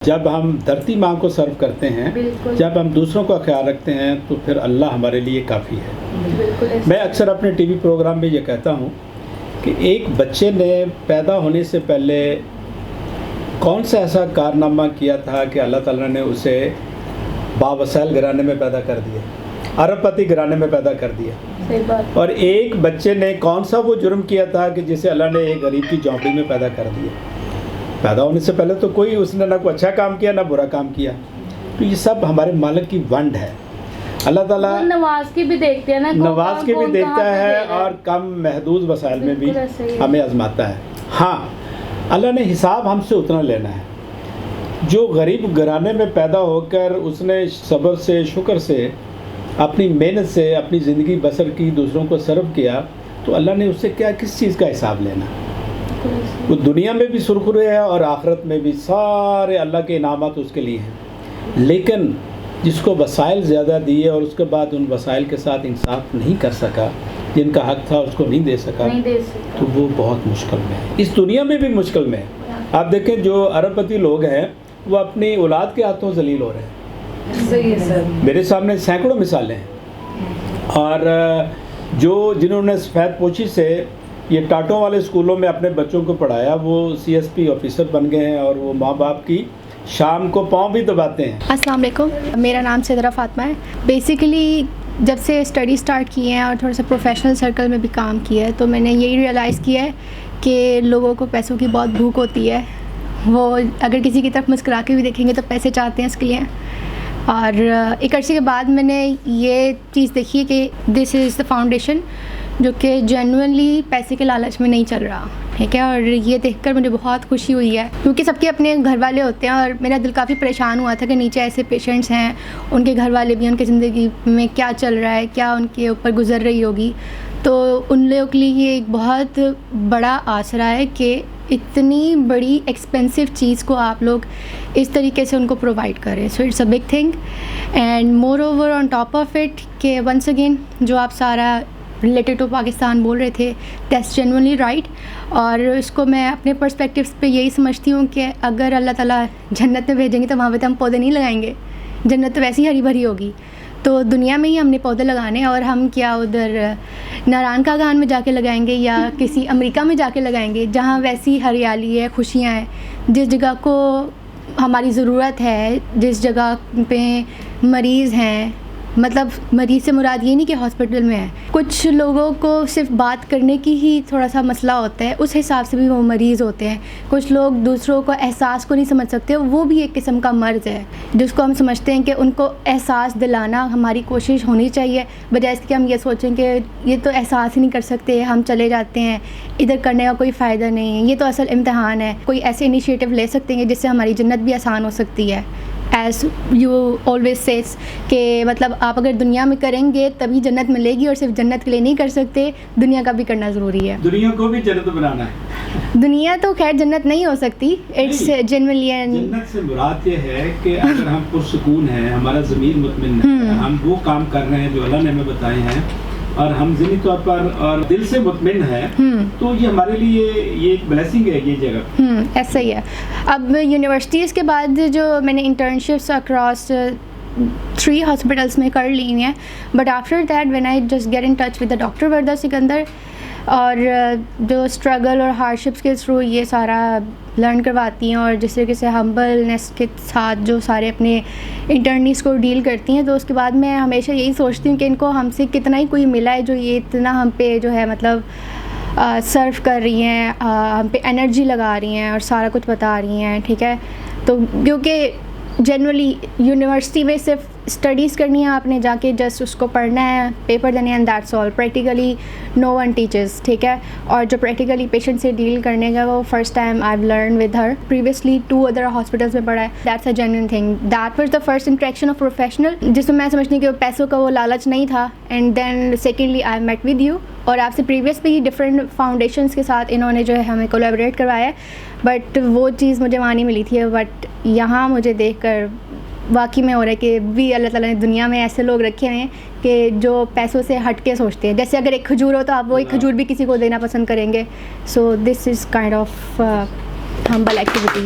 جب ہم دھرتی ماں کو سرو کرتے ہیں، جب ہم دوسروں کا خیال رکھتے ہیں تو پھر اللہ ہمارے لیے کافی ہے۔ میں اکثر اپنے ٹی وی پروگرام میں یہ کہتا ہوں کہ ایک بچے نے پیدا ہونے سے پہلے کون سا ایسا کارنامہ کیا تھا کہ اللہ تعالیٰ نے اسے باوسائل گھرانے میں پیدا کر دیا، ارب پتی گھرانے میں پیدا کر دیا، اور ایک بچے نے کون سا وہ جرم کیا تھا کہ جسے اللہ نے ایک غریب کی جھونپڑی میں پیدا کر دیا۔ پیدا ہونے سے پہلے تو کوئی اس نے نہ کوئی اچھا کام کیا نہ برا کام کیا، تو یہ سب ہمارے مالک کی ونڈ ہے۔ اللہ تعالیٰ نواز کے بھی دیکھتے ہیں نا، نواز کے بھی دیکھتا ہے اور کم محدود وسائل میں بھی ہمیں آزماتا ہے۔ ہاں، اللہ نے حساب ہم سے اتنا لینا ہے۔ جو غریب گھرانے میں پیدا ہو کر اس نے صبر سے، شکر سے، اپنی محنت سے اپنی زندگی بسر کی، دوسروں کو سرو کیا، تو اللہ نے اس سے کس چیز کا حساب لینا؟ وہ دنیا میں بھی سرخرو ہے اور آخرت میں بھی سارے اللہ کے انعامات اس کے لیے ہیں، لیکن جس کو وسائل زیادہ دیے اور اس کے بعد ان وسائل کے ساتھ انصاف نہیں کر سکا، جن کا حق تھا اس کو نہیں دے سکا، تو وہ بہت مشکل میں ہے، اس دنیا میں بھی مشکل میں ہے۔ آپ دیکھیں جو ارب پتی لوگ ہیں وہ اپنی اولاد کے ہاتھوں ذلیل ہو رہے ہیں۔ صحیح ہے سر، میرے سامنے سینکڑوں مثالیں ہیں، اور جنہوں نے سفید پوشی سے یہ ٹاٹوں والے اسکولوں میں اپنے بچوں کو پڑھایا، وہ سی ایس پی آفیسر بن گئے ہیں، اور وہ ماں باپ کی شام کو پاؤں بھی دباتے ہیں۔ السلام علیکم، میرا نام سدرہ فاطمہ ہے۔ بیسیکلی جب سے اسٹڈی سٹارٹ کی ہیں اور تھوڑا سا پروفیشنل سرکل میں بھی کام کیا ہے، تو میں نے یہی ریئلائز کیا ہے کہ لوگوں کو پیسوں کی بہت بھوک ہوتی ہے۔ وہ اگر کسی کی طرف مسکرا کے بھی دیکھیں گے تو پیسے چاہتے ہیں اس کے لیے۔ اور ایک عرصے کے بعد میں نے یہ چیز دیکھی ہے کہ دس از دا فاؤنڈیشن جو کہ جینوئنلی پیسے کے لالچ میں نہیں چل رہا، ٹھیک ہے۔ اور یہ دیکھ کر مجھے بہت خوشی ہوئی ہے، کیونکہ سب کے اپنے گھر والے ہوتے ہیں، اور میرا دل کافی پریشان ہوا تھا کہ نیچے ایسے پیشنٹس ہیں، ان کے گھر والے بھی، ان کی زندگی میں کیا چل رہا ہے، کیا ان کے اوپر گزر رہی ہوگی۔ تو ان لوگوں کے لیے یہ ایک بہت بڑا آسرا ہے کہ اتنی بڑی ایکسپینسو چیز کو آپ لوگ اس طریقے سے ان کو پرووائڈ کریں۔ So it's a big thing, and moreover on top of it کہ ونس اگین جو آپ سارا ریلیٹڈ ٹو پاکستان بول رہے تھے، دیٹس جینوئنلی رائٹ۔ اور اس کو میں اپنے پرسپیکٹیوز پہ یہی سمجھتی ہوں کہ اگر اللہ تعالیٰ جنت میں بھیجیں گے تو وہاں پہ تو ہم پودے نہیں لگائیں گے، جنت تو ویسی ہری بھری ہوگی، تو دنیا میں ہی ہم نے پودے لگانے، اور ہم کیا ادھر ناران کا گان میں جا کے لگائیں گے یا کسی امریکہ میں جا کے لگائیں گے جہاں ویسی ہریالی ہے، خوشیاں ہیں، جس جگہ کو ہماری ضرورت ہے، جس جگہ پہ مریض ہیں۔ مطلب مریض سے مراد یہ نہیں کہ ہاسپٹل میں ہے، کچھ لوگوں کو صرف بات کرنے کی ہی تھوڑا سا مسئلہ ہوتا ہے، اس حساب سے بھی وہ مریض ہوتے ہیں۔ کچھ لوگ دوسروں کو احساس کو نہیں سمجھ سکتے، وہ بھی ایک قسم کا مرض ہے جس کو ہم سمجھتے ہیں کہ ان کو احساس دلانا ہماری کوشش ہونی چاہیے، بجائے اس کے ہم یہ سوچیں کہ یہ تو احساس ہی نہیں کر سکتے، ہم چلے جاتے ہیں، ادھر کرنے کا کوئی فائدہ نہیں ہے، یہ تو اصل امتحان ہے۔ کوئی ایسے انیشیٹو لے سکتے ہیں جس سے ہماری جنت بھی آسان ہو سکتی ہے۔ ایز یو آلویز سیز کہ مطلب آپ اگر دنیا میں کریں گے تبھی جنت ملے گی، اور صرف جنت کے لیے نہیں کر سکتے، دنیا کا بھی کرنا ضروری ہے۔ دنیا کو بھی جنت بنانا ہے۔ دنیا تو خیر جنت نہیں ہو سکتی، اٹس جنرلی جنت سے مراد یہ ہے کہ اگر ہم پرسکون ہیں، ہمارا ضمیر مطمئن ہے، ہم وہ کام کر رہے ہیں جو اللہ نے ہمیں بتائے ہیں، اور ہم ذہنی طور پر اور دل سے مطمئن ہے، تو یہ ہمارے لیے یہ ایک بلیسنگ ہے یہ جگہ۔ ایسا ہی ہے۔ اب یونیورسٹیز کے بعد جو میں نے انٹرنشپس اکراس 3 ہاسپٹلس میں کر لی ہیں، but after that when I just get in touch with the doctor Warda Sikandar, اور جو اسٹرگل اور ہارڈشپس کے تھرو یہ سارا لرن کرواتی ہیں، اور جس طریقے سے ہمبلنس کے ساتھ جو سارے اپنے انٹرنیز کو ڈیل کرتی ہیں، تو اس کے بعد میں ہمیشہ یہی سوچتی ہوں کہ ان کو ہم سے کتنا ہی کوئی ملا ہے جو یہ اتنا ہم پہ جو ہے مطلب سرو کر رہی ہیں، ہم پہ انرجی لگا رہی ہیں اور سارا کچھ بتا رہی ہیں، ٹھیک ہے۔ تو کیونکہ جنرلی یونیورسٹی میں صرف اسٹڈیز کرنی ہے، آپ نے جا کے جسٹ اس کو پڑھنا ہے، پیپر دینے ہیں، that's all. Practically no one teachers, ٹھیک ہے۔ اور جو پریکٹیکلی پیشنٹ سے ڈیل کرنے کا، وہ first time I learn with her, previously 2 other hospitals میں پڑھا ہے۔ That's a genuine thing, that was the first interaction of professional, جس میں میں سمجھتی ہوں کہ پیسوں کا وہ لالچ نہیں تھا۔ And then secondly I met with you, اور آپ سے پریویس بھی ڈفرینٹ فاؤنڈیشنس کے ساتھ انہوں نے جو ہے ہمیں کولیبریٹ کروایا ہے، بٹ وہ چیز مجھے وہاں نہیں ملی تھی۔ بٹ یہاں مجھے دیکھ کر واقعی میں ہو رہا ہے کہ بھی اللہ تعالیٰ نے دنیا میں ایسے لوگ رکھے ہوئے ہیں کہ جو پیسوں سے ہٹ کے سوچتے ہیں۔ جیسے اگر ایک کھجور ہو تو آپ وہ ایک کھجور بھی کسی کو دینا پسند کریں گے۔ So this is kind of humble activity.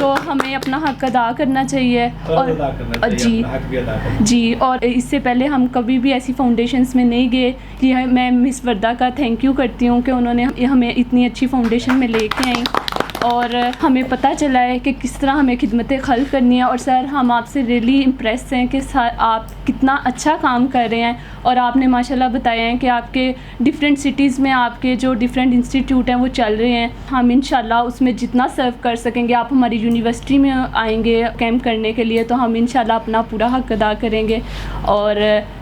تو ہمیں اپنا حق ادا کرنا چاہیے اور ادا کرنا چاہیے، جی اپنا حق بھی ادا کرنا جی، اور اس سے پہلے ہم کبھی بھی ایسی فاؤنڈیشنس میں نہیں گئے. یہ میں مس وردہ کا تھینک یو کرتی ہوں کہ انہوں نے ہمیں اتنی اچھی فاؤنڈیشن میں لے کے آئیں اور ہمیں پتہ چلا ہے کہ کس طرح ہمیں خدمت خلق کرنی ہے. اور سر ہم آپ سے ریئلی امپریس ہیں کہ آپ کتنا اچھا کام کر رہے ہیں اور آپ نے ماشاءاللہ بتایا ہے کہ آپ کے ڈفرینٹ سٹیز میں آپ کے جو ڈفرینٹ انسٹیٹیوٹ ہیں وہ چل رہے ہیں. ہم انشاءاللہ اس میں جتنا سرو کر سکیں گے. آپ ہماری یونیورسٹی میں آئیں گے کیمپ کرنے کے لیے تو ہم انشاءاللہ اپنا پورا حق ادا کریں گے. اور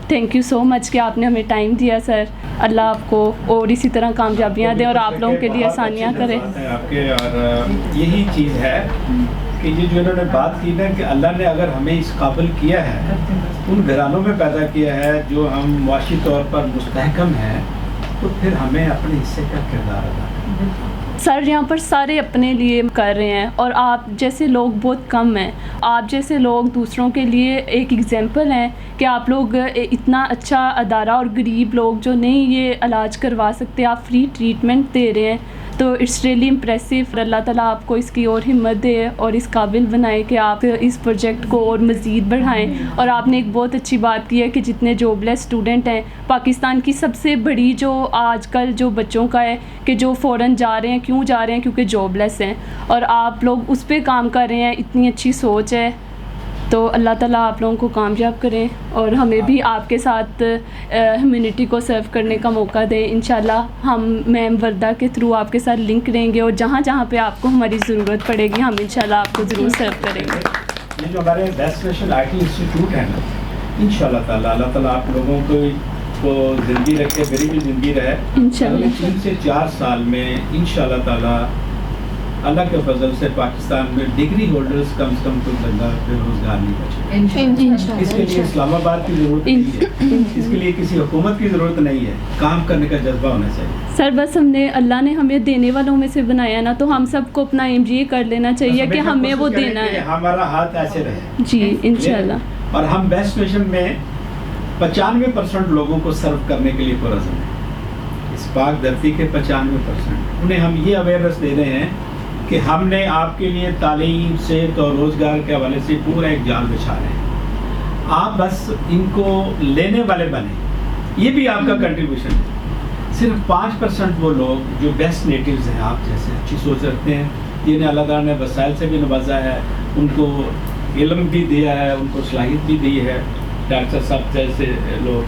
تھینک یو سو مچ کہ آپ نے ہمیں ٹائم دیا سر. اللہ آپ کو اور اسی طرح کامیابیاں دیں اور آپ لوگوں کے لیے آسانیاں کرے. آپ کے اور یہی چیز ہے کہ یہ جو انہوں نے بات کی نا کہ اللہ نے اگر ہمیں اس قابل کیا ہے، ان گھرانوں میں پیدا کیا ہے جو ہم معاشی طور پر مستحکم ہیں، تو پھر ہمیں اپنے حصے کا کردار ادا کرنا ہے. سر یہاں پر سارے اپنے لیے کر رہے ہیں اور آپ جیسے لوگ بہت کم ہیں. آپ جیسے لوگ دوسروں کے لیے ایک ایگزامپل ہیں کہ آپ لوگ اتنا اچھا ادارہ اور غریب لوگ جو نہیں یہ علاج کروا سکتے آپ فری ٹریٹمنٹ دے رہے ہیں. تو اٹس ریئلی امپریسو. اللہ تعالیٰ آپ کو اس کی اور ہمت دے اور اس قابل بنائے کہ آپ اس پروجیکٹ کو اور مزید بڑھائیں. اور آپ نے ایک بہت اچھی بات کی ہے کہ جتنے جاب لیس اسٹوڈنٹ ہیں پاکستان کی سب سے بڑی جو آج کل جو بچوں کا ہے کہ جو فورن جا رہے ہیں، کیوں جا رہے ہیں؟ کیونکہ جاب لیس ہیں اور آپ لوگ اس پہ کام کر رہے ہیں. اتنی اچھی سوچ ہے. تو اللہ تعالیٰ آپ لوگوں کو کامیاب کریں اور ہمیں بھی آپ کے ساتھ ہیومینٹی کو سرو کرنے کا موقع دیں. انشاءاللہ ہم میم وردہ کے تھرو آپ کے ساتھ لنک رہیں گے اور جہاں جہاں پہ آپ کو ہماری ضرورت پڑے گی ہم انشاءاللہ آپ کو ضرور سرو کریں گے. یہ جو ہمارے best national I T institute ہے نا، انشاءاللہ تعالیٰ اللہ تعالیٰ آپ لوگوں کو زندگی رکھے، میری بھی زندگی رہے. انشاءاللہ 3 سے 4 سال میں انشاءاللہ تعالیٰ اللہ کے فضل سے پاکستان میں ڈگری ہولڈرز کم سے کم کوئی بندہ بے روزگار نہیں بچے. اس کے لیے اسلام آباد کی ضرورت نہیں ہے، اس کے لیے کسی حکومت کی ضرورت نہیں ہے، کام کرنے کا جذبہ ہونا چاہیے. سر بس اللہ نے ہمیں دینے والوں میں سے بنایا نا، تو ہم سب کو اپنا ایم جی کر لینا چاہیے کہ ہمیں وہ دینا ہے. ہمارا ہاتھ ایسے رہے جی انشاءاللہ. اور ہم بیسٹ نیشن میں 95% لوگوں کو سرو کرنے کے لیے پرعزم ہیں. اس پاک دھرتی کے 95% انہیں ہم یہ اویئرنیس دے رہے ہیں کہ ہم نے آپ کے لیے تعلیم، صحت اور روزگار کے حوالے سے پورا ایک جال بچھا رہے ہیں. آپ بس ان کو لینے والے بنیں، یہ بھی آپ کا کنٹریبیوشن ہے. صرف 5% وہ لوگ جو بیسٹ نیٹیوز ہیں، آپ جیسے اچھی سوچ رکھتے ہیں، جنہیں اللہ تعالیٰ نے وسائل سے بھی نوازا ہے، ان کو علم بھی دیا ہے، ان کو صلاحیت بھی دی ہے، ڈاکٹر صاحب جیسے لوگ،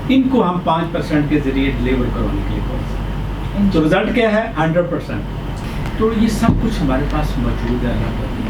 ان کو ہم 5% کے ذریعے ڈلیور کروانے کے لیے پہنچے. تو رزلٹ کیا ہے؟ 100%. تو یہ سب کچھ ہمارے پاس موجود ہے. اللہ